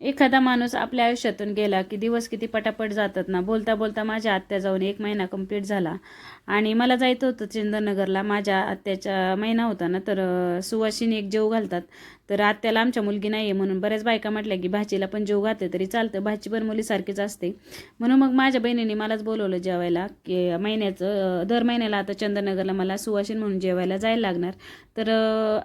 एखादा माणूस आपल्या आयुष्यातून गेला की दिवस किती पटापट जातात ना. बोलता बोलता माझ्या आत्या जाऊन 1 महिना कंप्लीट झाला आणि मला जायचं होतं चंदननगरला. माझ्या आत्याचा महिना होता ना, तर सुवासिनी एक जेव घालतात. तर आत्याला आमच्या मुलगी नाही आहे म्हणून बऱ्याच बायका म्हटल्या की भाचीला पण जेव घातले तरी चालतं, भाची पण मुलीसारखीच असते. म्हणून मग माझ्या बहिणीने मलाच बोलवलं जेवायला, की दर महिन्याला आता चंदननगरला मला सुवासिनी म्हणून जेवायला जायला लागणार. तर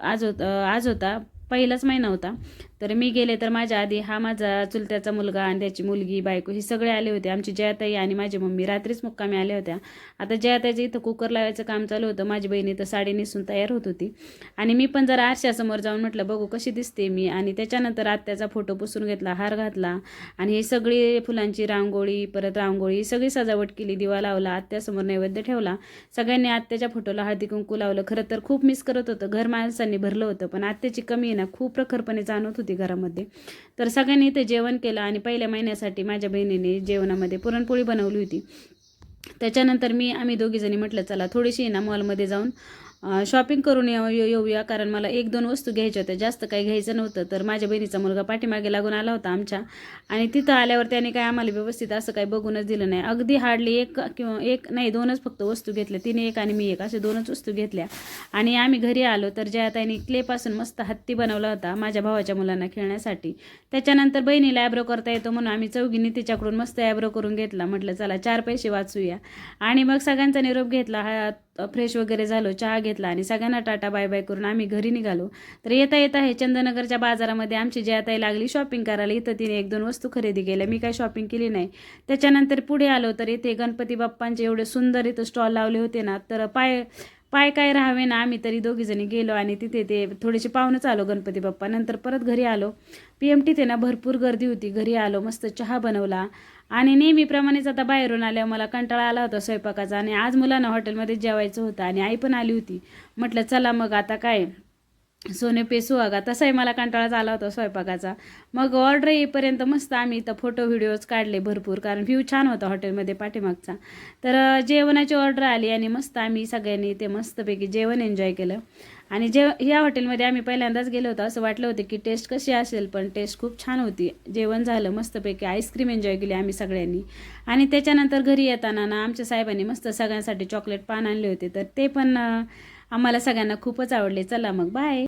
आज होता पहिलाच महिना होता. तर मी गेले तर माझ्या आधी हा माझा चुलत्याचा मुलगा आणि त्याची मुलगी, बायको हे सगळे आले होते. आमची जयाताई आणि माझी मम्मी रात्रीच मुक्कामी आल्या होत्या. आता जयाताईचं इथं कुकर लावायचं काम चालू होतं. माझी बहिणी तर साडी नेसून तयार होत होती आणि मी पण जरा आरशासमोर जाऊन म्हटलं बघू कशी दिसते मी. आणि त्याच्यानंतर आत्याचा फोटो पुसून घेतला, हार घातला आणि ही सगळी फुलांची रांगोळी, परत रांगोळी सगळी सजावट केली, दिवा लावला, आत्यासमोर नैवेद्य ठेवला. सगळ्यांनी आत्याच्या फोटोला हळदी कुंकू लावलं. खरं तर खूप मिस करत होतं, घर माणसांनी भरलं होतं, पण आत्याची कमी आहे ना खूप प्रखरपणे जाणवत होती घरामध्ये. तर सगळ्यांनी इथे जेवण केलं आणि पहिल्या महिन्यासाठी माझ्या बहिणीने जेवणामध्ये पुरणपोळी बनवली होती. त्याच्यानंतर आम्ही दोघीजणी म्हटलं चला थोडीशी ना मॉलमध्ये जाऊन शॉपिंग करून येऊया, कारण मला 1-2 वस्तू घ्यायच्या होत्या, जास्त काही घ्यायचं नव्हतं. तर माझ्या बहिणीचा मुलगा पाठीमागे लागून आला होता आमच्या, आणि तिथं आल्यावर त्याने काय आम्हाला व्यवस्थित असं काही बघूनच दिलं नाही. अगदी हार्डली एक नाही 2च फक्त वस्तू घेतल्या, तिने एक आणि मी एक, असे 2च वस्तू घेतल्या आणि आम्ही घरी आलो. तर जयाताईने क्लेपासून मस्त हत्ती बनवला होता माझ्या भावाच्या मुलांना खेळण्यासाठी. त्याच्यानंतर बहिणीला ॲब्रो करता येतो म्हणून आम्ही चौघींनी तिच्याकडून मस्त ॲब्रो करून घेतला. म्हटलं चला 4 पैसे वाचूया. आणि मग सगळ्यांचा निरोप घेतला, फ्रेश वगैरे झालो, चहा घेतला आणि सगळ्यांना टाटा बाय बाय करून आम्ही घरी निघालो. तर येता येता हे चंदननगरच्या बाजारामध्ये आमची जयाताई लागली शॉपिंग करायला. इथं तिने 1-2 वस्तू खरेदी केल्या, मी काही शॉपिंग केली नाही. त्याच्यानंतर पुढे आलो तर इथे गणपती बाप्पांचे एवढे सुंदर इथं स्टॉल लावले होते ना, तर पाय पाय काय राहावे ना, आम्ही तरी दोघीजणी गेलो आणि तिथे ते थोडेसे पाहुणेच आलो गणपती बाप्पा. नंतर परत घरी आलो. PMT ते ना भरपूर गर्दी होती. घरी आलो, मस्त चहा बनवला आणि नेहमीप्रमाणेच आता बाहेरून आल्यावर मला कंटाळा आला होता स्वयंपाकाचा आणि आज मुलांना हॉटेलमध्ये जेवायचं होतं आणि आई पण आली होती. म्हटलं चला मग आता काय सोने पे सुहागा, तसाही मला कंटाळाच आला होता स्वयंपाकाचा. मग ऑर्डर येईपर्यंत मस्त आम्ही इथं फोटो व्हिडिओज काढले भरपूर, कारण व्ह्यू छान होता हॉटेलमध्ये पाठीमागचा. तर जेवणाची ऑर्डर आली आणि मस्त आम्ही सगळ्यांनी ते मस्तपैकी जेवण एन्जॉय केलं. आणि ह्या हॉटेलमध्ये आम्ही पहिल्यांदाच गेलो होतो, असं वाटलं होतं की टेस्ट कशी असेल, पण टेस्ट खूप छान होती. जेवण झालं मस्तपैकी, आईस्क्रीम एन्जॉय केली आम्ही सगळ्यांनी. आणि त्याच्यानंतर घरी येताना ना आमच्या साहेबांनी मस्त सगळ्यांसाठी चॉकलेट पान आणले होते, तर ते पण आम्हाला सगळ्यांना खूपच आवडले. चला मग बाय.